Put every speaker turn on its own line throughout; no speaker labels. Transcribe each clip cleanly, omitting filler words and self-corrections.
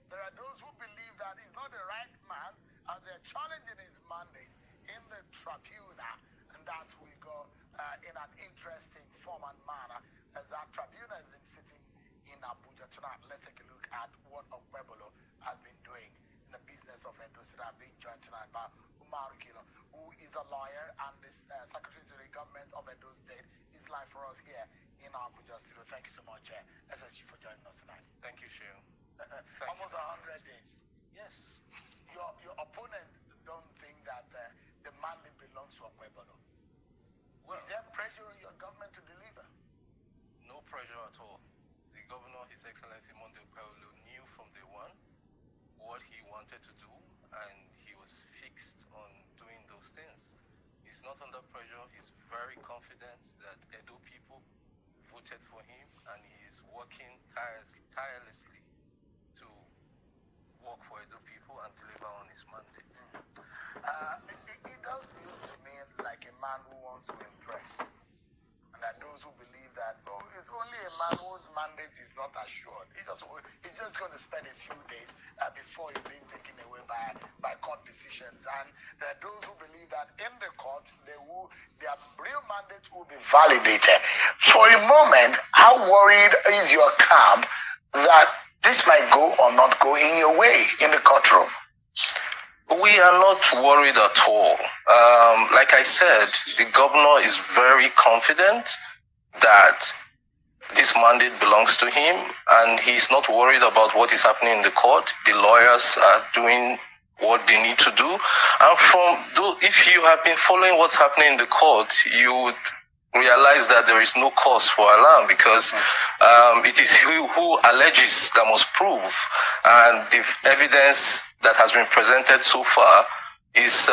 There are those who believe that he's not the right man, and they're challenging his mandate in the tribunal, and that will go in an interesting form and manner, as that tribunal has been sitting in Abuja tonight. Let's take a look at what Okpebholo has been doing in the business of Edo State. I'm being joined tonight by Umar Kilo, who is a lawyer and the Secretary to the Government of Edo State. Is live for us here in Abuja studio. Thank you so much, SSG, for joining us tonight.
Thank you, Sheo.
Almost 100 days.
Yes.
Your opponent don't think that the mandate belongs to Okpebholo. Well, is there pressure on your government to deliver?
No pressure at all. The Governor, His Excellency Monday Okpebholo, knew from day one what he wanted to do, and he was fixed on doing those things. He's not under pressure. He's very confident that Edo people voted for him, and he is working tirelessly to work for Edo people and deliver on his mandate.
It does look to me like a man who wants to impress. And there are those who believe that, it's only a man whose mandate is not assured. He's just going to spend a few days before he's being taken away by court decisions. And there are those who believe that in the court, their real mandate will be validated. For a moment, how worried is your camp that this might go or not go in your way in the courtroom?
We are not worried at all. Like I said, the governor is very confident that this mandate belongs to him, and he's not worried about what is happening in the court. The lawyers are doing what they need to do. And if you have been following what's happening in the court, you would realize that there is no cause for alarm, because it is who alleges that must prove, and the evidence that has been presented so far is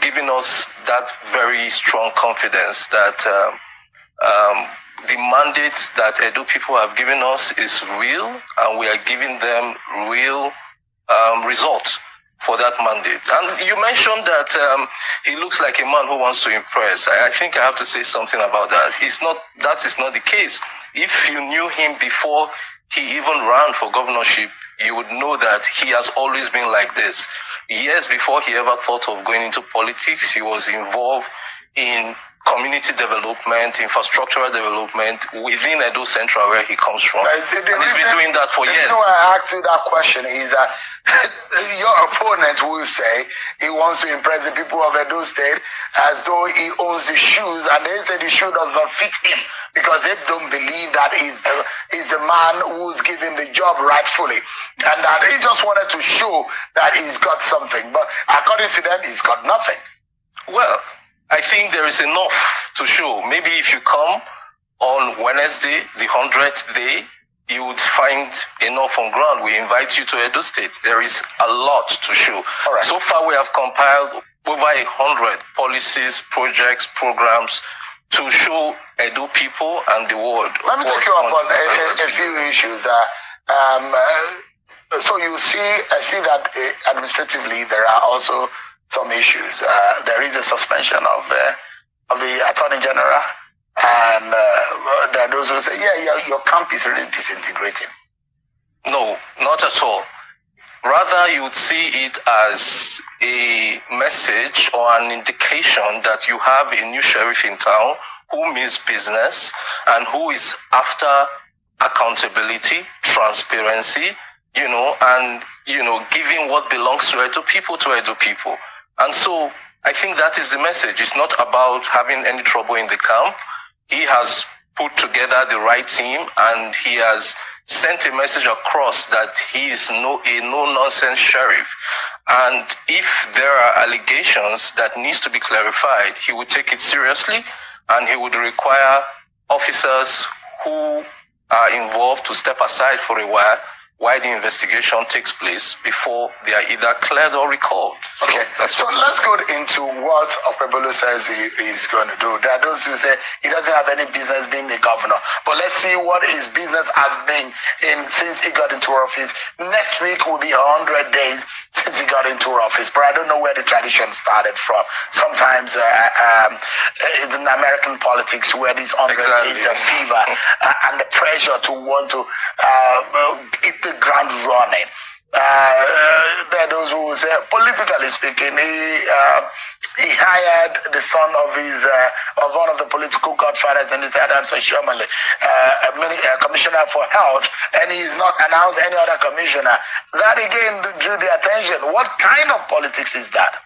giving us that very strong confidence that the mandate that Edo people have given us is real, and we are giving them real results for that mandate. And you mentioned that he looks like a man who wants to impress. I think I have to say something about that. That is not the case. If you knew him before he even ran for governorship, you would know that he has always been like this. Years before he ever thought of going into politics, he was involved in community development, infrastructural development within Edo Central, where he comes from. And he's been doing that for years.
The reason why I asked you that question is that your opponent will say he wants to impress the people of Edo State as though he owns the shoes, and they say the shoe does not fit him because they don't believe that he's the man who's given the job rightfully, and that he just wanted to show that he's got something. But according to them, he's got nothing.
Well, I think there is enough to show. Maybe if you come on Wednesday, the 100th day, you would find enough on ground. We invite you to Edo State. There is a lot to show.
All right.
So far, we have compiled over 100 policies, projects, programs to show Edo people and the world.
Let me take you up on a few issues. So I see that administratively there are also some issues. There is a suspension of the Attorney General, and there are those who say, your camp is really disintegrating.
No, not at all. Rather, you would see it as a message or an indication that you have a new sheriff in town who means business and who is after accountability, transparency, and giving what belongs to Edo people to Edo people. And so I think that is the message. It's not about having any trouble in the camp. He has put together the right team, and he has sent a message across that he is a no-nonsense sheriff. And if there are allegations that needs to be clarified, he would take it seriously, and he would require officers who are involved to step aside for a while the investigation takes place before they are either cleared or recalled.
Okay, so let's go into what Okpebholo says he is going to do. There are those who say he doesn't have any business being the governor, but let's see what his business has been since he got into office. Next week will be 100 days since he got into office, but I don't know where the tradition started from. Sometimes it's in American politics where these 100 days of fever and the pressure to want to the ground running. There are those who say, politically speaking, he hired the son of his of one of the political godfathers in his Adams Oshomole, commissioner for health, and he's not announced any other commissioner. That again drew the attention. What kind of politics is that?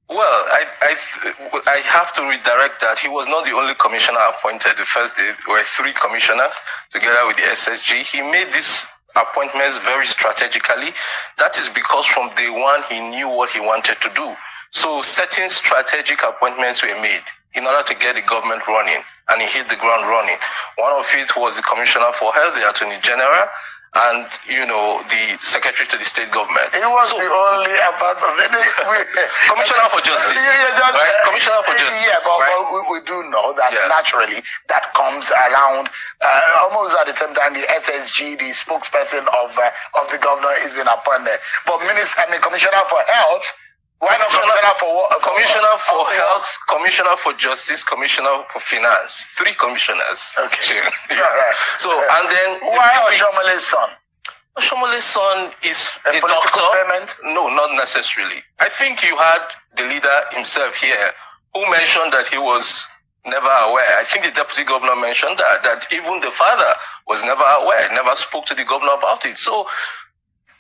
Well, I have to redirect that. He was not the only commissioner appointed. The first day there were 3 commissioners together with the SSG. He made these appointments very strategically. That is because from day one, he knew what he wanted to do. So certain strategic appointments were made in order to get the government running, and he hit the ground running. One of it was the Commissioner for Health, the Attorney General, and, the Secretary to the State Government.
He was the only about
Commissioner for Justice, right? Commissioner for Justice.
Yeah, but,
right?
but we do know that naturally that comes around almost at the same time. The SSG, the spokesperson of the governor, is being appointed. But Commissioner for Health. Why not Commissioner for what?
Commissioner for Health, Commissioner for Justice, Commissioner for Finance. 3 commissioners.
Okay.
Right. So, and then...
Why Oshomole's son?
Oshomole's son is a
political
doctor.
payment?
No, not necessarily. I think you had the leader himself here who mentioned that he was never aware. I think the deputy governor mentioned that even the father was never aware, never spoke to the governor about it. So,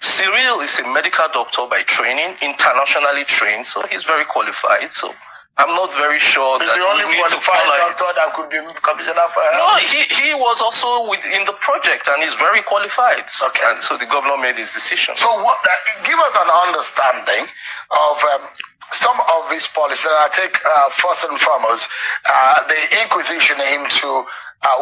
Cyril is a medical doctor by training, internationally trained, so he's very qualified. So I'm not very sure
that
the only
we need to follow doctor that could be commissioner for health.
No, he was also within the project and he's very qualified.
Okay.
And so the governor made his decision.
So give us an understanding of some of these policies. I take first and foremost the inquisition into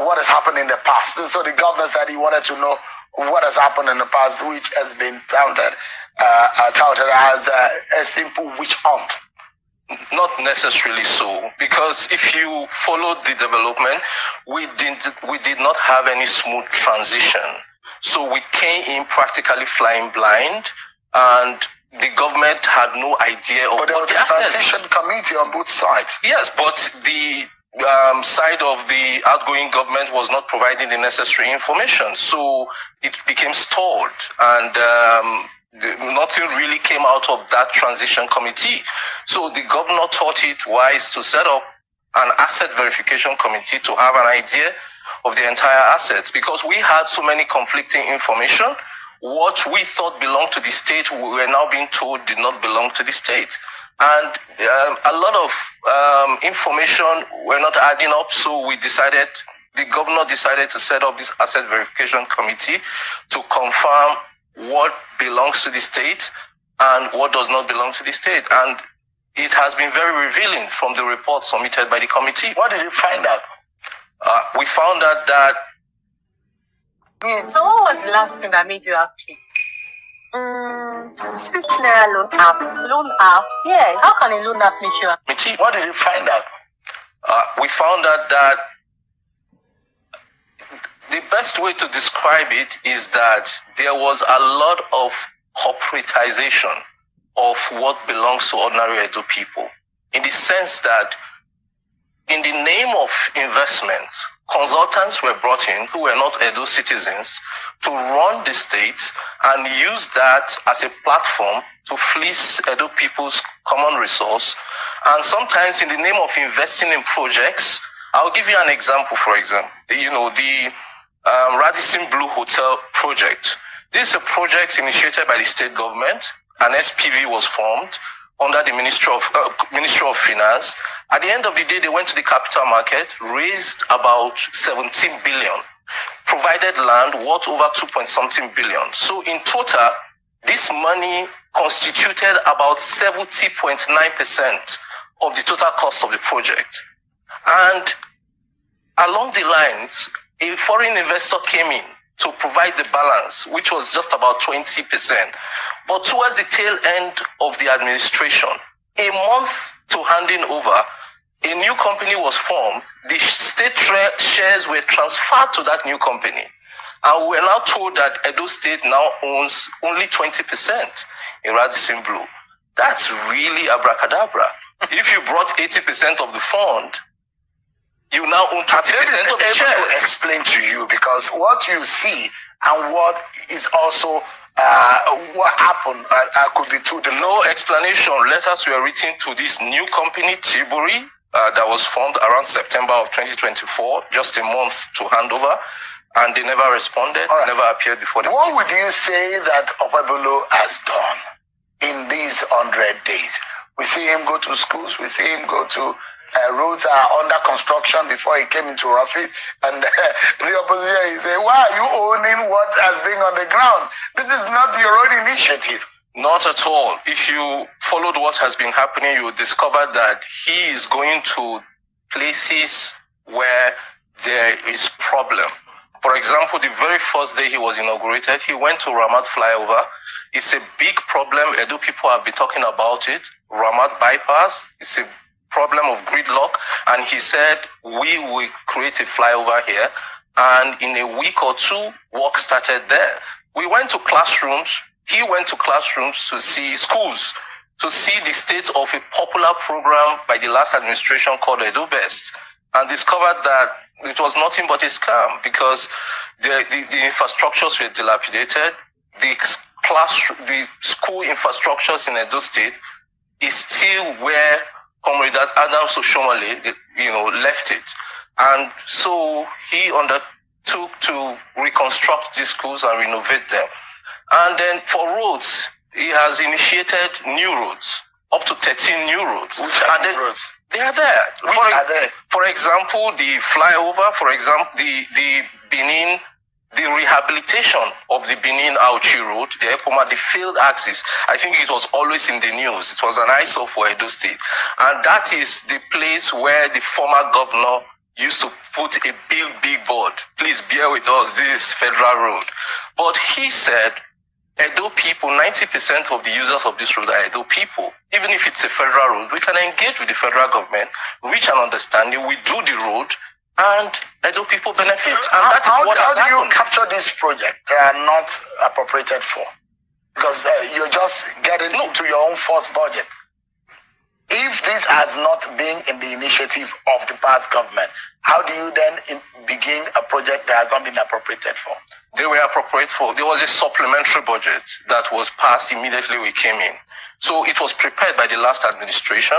what has happened in the past. And so the governor said he wanted to know what has happened in the past, which has been touted as a simple witch hunt.
Not necessarily so, because if you followed the development, we did not have any smooth transition. So we came in practically flying blind, and the government had no idea of
what the assets. Transition committee on both sides.
Yes, but the side of the outgoing government was not providing the necessary information, so it became stalled, and nothing really came out of that transition committee. So the governor thought it wise to set up an asset verification committee to have an idea of the entire assets, because we had so many conflicting information. What we thought belonged to the state, we were now being told did not belong to the state. And a lot of information were not adding up, so the governor decided to set up this asset verification committee to confirm what belongs to the state and what does not belong to the state. And it has been very revealing from the report submitted by the committee.
What did you find out?
We found out that...
Yeah, so what was the last thing that made you happy? Swift Naira loan app. Loan app? Yes. How can a loan app make you happy?
What did you find out?
We found out that the best way to describe it is that there was a lot of corporatization of what belongs to ordinary Edo people, in the sense that in the name of investment, consultants were brought in who were not Edo citizens to run the state and use that as a platform to fleece Edo people's common resource. And sometimes in the name of investing in projects, I'll give you an example, for example, the Radisson Blue Hotel project. This is a project initiated by the state government. An SPV was formed under the Ministry of Finance. At the end of the day, they went to the capital market, raised about 17 billion, provided land worth over 2.something billion. So in total, this money constituted about 70.9% of the total cost of the project. And along the lines, a foreign investor came in to provide the balance, which was just about 20%. But towards the tail end of the administration, a month to handing over, a new company was formed. The state shares were transferred to that new company. And we are now told that Edo State now owns only 20% in Radisson Blue. That's really abracadabra. If you brought 80% of the fund, you now own 20% of the shares.
To explain to you, because what you see and what is also what happened could be too different.
No explanation. Letters were written to this new company, Tilbury, that was formed around September of 2024, just a month to hand over, and they never responded, right. Never appeared before the
What would you say that Okpebholo has done in these 100 days? We see him go to schools, we see him go to roads are under construction before he came into office, and the opposition is saying, why are you owning what has been on the ground? This is not your own initiative.
Not at all. If you followed what has been happening, you would discover that he is going to places where there is problem. For example, the very first day he was inaugurated, he went to Ramat flyover. It's a big problem. Edo people have been talking about it. Ramat bypass, it's a problem of gridlock, and he said we will create a flyover here, and in a week or two work started there. We went to classrooms, he went to classrooms to see schools, to see the state of a popular program by the last administration called Edo Best, and discovered that it was nothing but a scam, because the infrastructures were dilapidated. The school infrastructures in Edo State is still where Comrade Adams Oshomole, left it. And so he undertook to reconstruct these schools and renovate them. And then for roads, he has initiated new roads, up to 13 new roads.
Which are new roads?
They are there. For example, the flyover, for example, the Benin, the rehabilitation of the Benin-Auchi Road, the Epoma, the failed axis, I think it was always in the news. It was an eyesore for Edo State. And that is the place where the former governor used to put a big board. Please bear with us, this is federal road. But he said, Edo people, 90% of the users of this road are Edo people. Even if it's a federal road, we can engage with the federal government, reach an understanding, we do the road, and Edo people benefit. And that is what has happened.
How do you capture this project that are not appropriated for? Because you're just getting into your own first budget. If this has not been in the initiative of the past government, how do you then begin a project that has not been appropriated for?
They were appropriate for. There was a supplementary budget that was passed immediately we came in. So it was prepared by the last administration,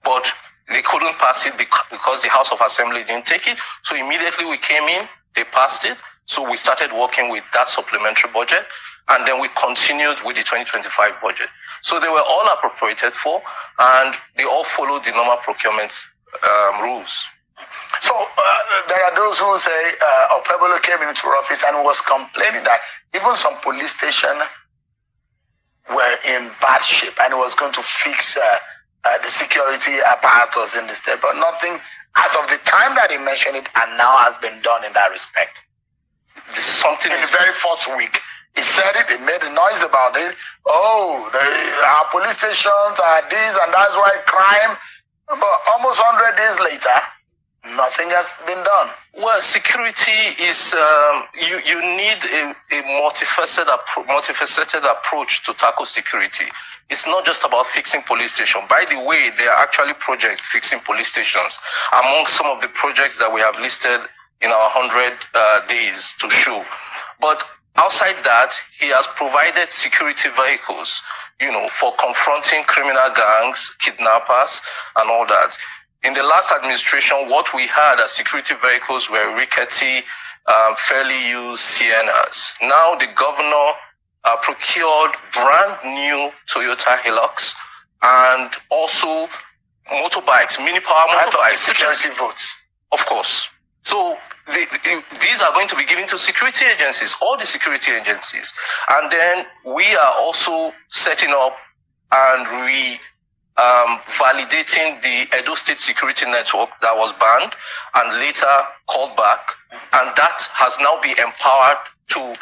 but they couldn't pass it because the House of Assembly didn't take it. So immediately we came in, they passed it. So we started working with that supplementary budget, and then we continued with the 2025 budget. So they were all appropriated for, and they all followed the normal procurement rules.
So there are those who say Okpebholo came into office and was complaining that even some police stations were in bad shape, and he was going to fix the security apparatus in the state, but nothing as of the time that he mentioned it and now has been done in that respect.
This is something
in the very first week. He said it, he made a noise about it. Oh, our police stations are this, and that's why crime. But almost 100 days later, nothing has been done.
Well, security is, you need a multifaceted approach to tackle security. It's not just about fixing police stations. By the way, there are actually projects fixing police stations among some of the projects that we have listed in our 100 days to show. But outside that, he has provided security vehicles, for confronting criminal gangs, kidnappers, and all that. In the last administration, what we had as security vehicles were rickety, fairly used Siennas. Now the governor procured brand new Toyota Hilux and also motorbikes, mini power motorbikes.
Security votes.
Of course. So these are going to be given to security agencies, all the security agencies. And then we are also setting up and validating the Edo State Security Network that was banned and later called back. And that has now been empowered to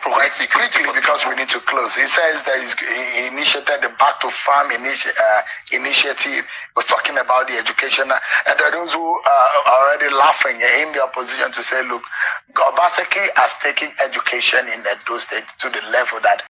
provide security.
Quickly, because we need to close. He says that he initiated the Back to Farm initiative. He was talking about the education. And there are those who are already laughing in the opposition to say, look, Obaseki has taken education in Edo State to the level that